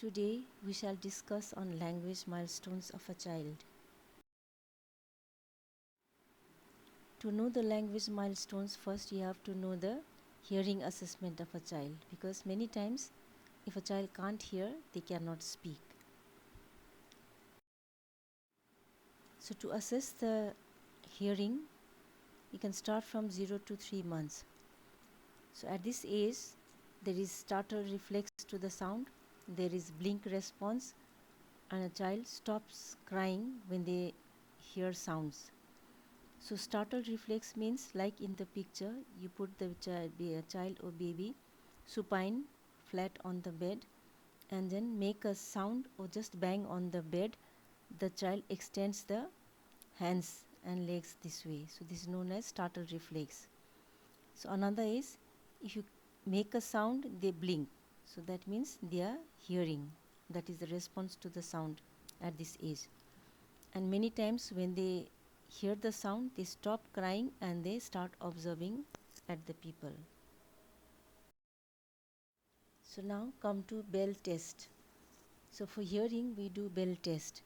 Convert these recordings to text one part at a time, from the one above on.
Today we shall discuss on language milestones of a child. To know the language milestones, first you have to know the hearing assessment of a child, because many times if a child can't hear, they cannot speak. So to assess the hearing, you can start from 0 to 3 months. So at this age, there is startle reflex to the sound, there is blink response, and a child stops crying when they hear sounds. So startle reflex means, like in the picture, you put the child or baby supine flat on the bed and then make a sound or just bang on the bed. The child extends the hands and legs this way. So this is known as startle reflex. So another is, if you make a sound, they blink. So that means they are hearing. That is the response to the sound at this age. And many times when they hear the sound, they stop crying and they start observing at the people. So now come to bell test. So for hearing, we do bell test.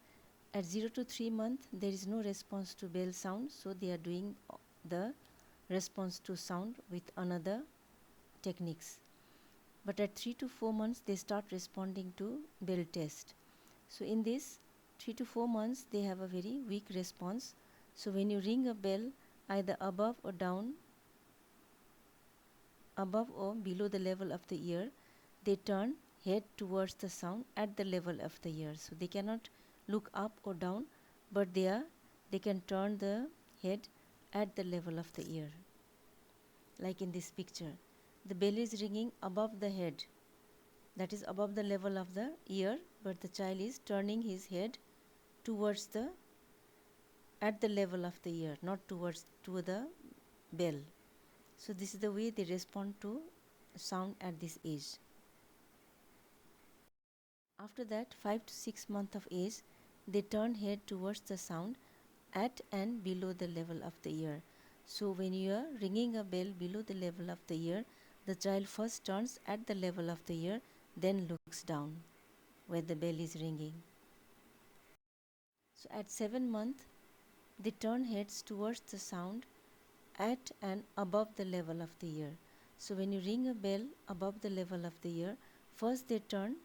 At 0 to 3 months, there is no response to bell sound, so they are doing the response to sound with another techniques. But at 3 to 4 months, they start responding to bell test. So in this 3 to 4 months, they have a very weak response. So when you ring a bell, either above or down, above or below the level of the ear, they turn head towards the sound at the level of the ear. So they cannot look up or down, but they can turn the head at the level of the ear. Like in this picture, the bell is ringing above the head, that is above the level of the ear, but the child is turning his head towards the at the level of the ear, not to the bell. So this is the way they respond to sound at this age. After that, 5 to 6 months of age, they turn head towards the sound at and below the level of the ear. So when you are ringing a bell below the level of the ear, the child first turns at the level of the ear, then looks down where the bell is ringing. So at 7 months, they turn heads towards the sound at and above the level of the ear. So when you ring a bell above the level of the ear, first they turn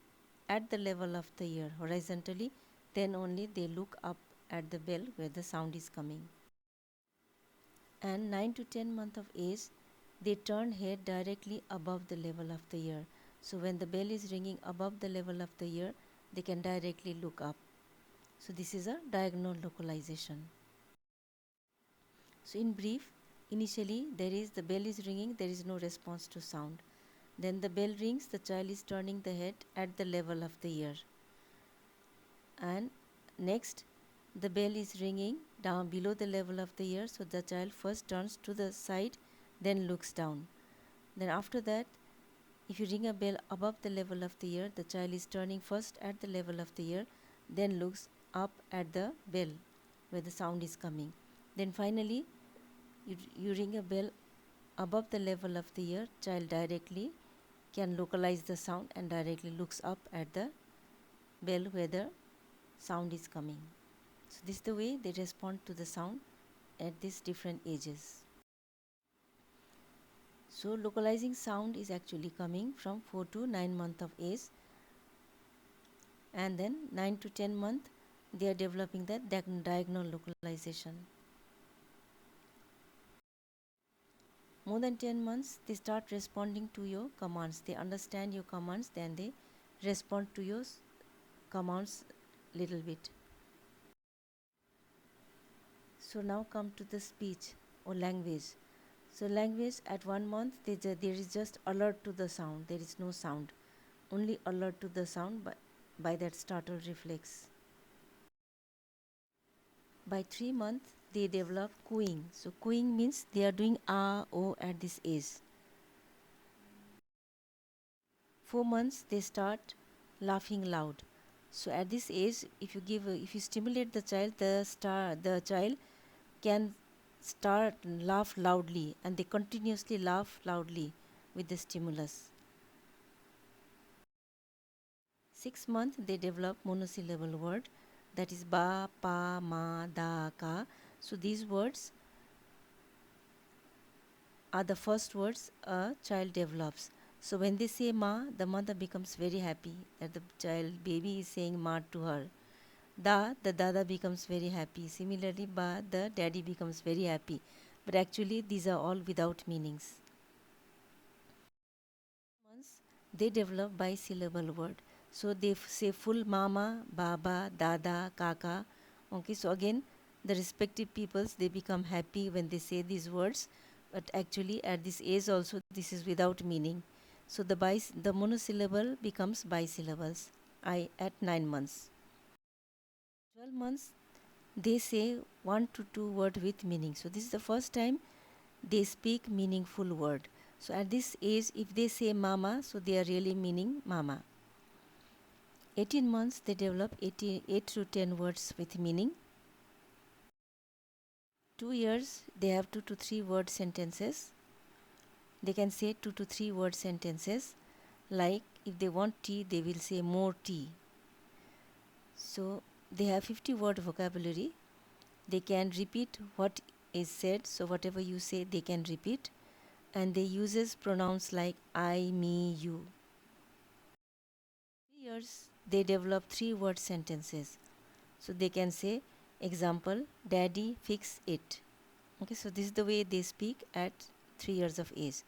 at the level of the ear horizontally, then only they look up at the bell where the sound is coming. And 9 to 10 months of age, they turn head directly above the level of the ear. So when the bell is ringing above the level of the ear, they can directly look up. So this is a diagonal localization. So in brief, initially the bell is ringing, there is no response to sound. Then the bell rings, the child is turning the head at the level of the ear. And next, the bell is ringing down below the level of the ear, so the child first turns to the side, then looks down. Then after that, if you ring a bell above the level of the ear, the child is turning first at the level of the ear, then looks up at the bell where the sound is coming. Then finally, you ring a bell above the level of the ear, child directly can localize the sound and directly looks up at the bell where the sound is coming. So this is the way they respond to the sound at these different ages. So localizing sound is actually coming from 4 to 9 months of age, and then 9 to 10 months they are developing that diagonal localization. More than 10 months, they start responding to your commands. They understand your commands, then they respond to your commands little bit. So now come to the speech or language. So language at 1 month, there is just alert to the sound. There is no sound. Only alert to the sound by that startle reflex. By 3 months, they develop cooing. So cooing means they are doing ah, oh at this age. 4 months, they start laughing loud. So at this age, if you stimulate the child, the child can start laugh loudly, and they continuously laugh loudly with the stimulus. 6 months they develop monosyllable word, that is ba, pa, ma, da, ka. So these words are the first words a child develops. So when they say ma, the mother becomes very happy that the child baby is saying ma to her. Da, the dada becomes very happy. Similarly, ba, the daddy becomes very happy. But actually, these are all without meanings. Once they develop bisyllable word. So they say full mama, baba, dada, kaka. Okay, so again, the respective peoples they become happy when they say these words. But actually, at this age also, this is without meaning. So the monosyllable becomes bisyllables. I at 9 months. 12 months they say 1 to 2 word with meaning. So this is the first time they speak meaningful word. So at this age, if they say mama, so they are really meaning mama. 18 months they develop 8 to 10 words with meaning. 2 years they have 2 to 3 word sentences. They can say 2 to 3 word sentences. Like if they want tea, they will say more tea. So they have 50 word vocabulary. They can repeat what is said. So whatever you say, they can repeat. And they uses pronouns like I, me, you. 3 years they develop 3 word sentences. So they can say example, daddy fix it. Okay, so this is the way they speak at 3 years of age.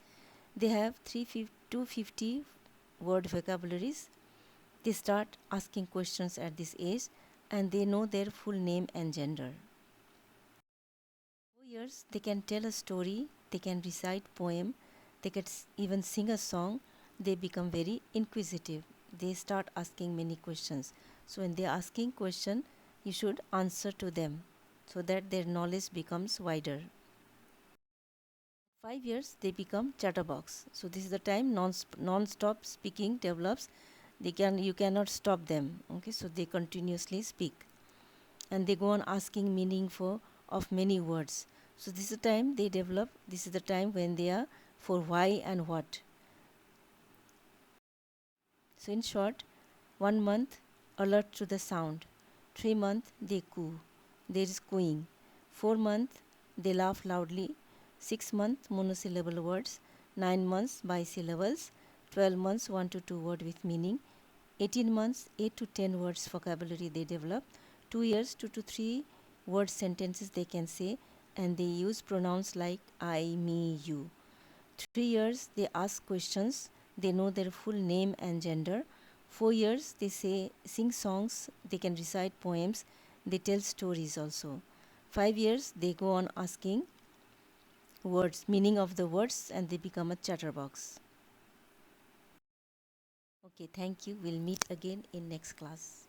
They have 250 word vocabularies. They start asking questions at this age and they know their full name and gender. 4 years they can tell a story, they can recite poem, they can even sing a song. They become very inquisitive. They start asking many questions. So when they are asking question, you should answer to them so that their knowledge becomes wider. 5 years they become chatterbox. So this is the time non-stop speaking develops. You cannot stop them. Okay, so they continuously speak and they go on asking meaning of many words. So this is the time they develop. This is the time when they are for why and what. So in short, 1 month alert to the sound. 3 months they coo. There is cooing. 4 months they laugh loudly. 6 months monosyllable words. 9 months bisyllables. 12 months 1 to 2 word with meaning. 18 months 8 to 10 words vocabulary they develop. 2 years 2 to 3 word sentences they can say, and they use pronouns like I, me, you. 3 years they ask questions, they know their full name and gender. 4 years they sing songs, they can recite poems, they tell stories also. 5 years they go on asking words, meaning of the words, and they become a chatterbox. Okay, thank you. We'll meet again in next class.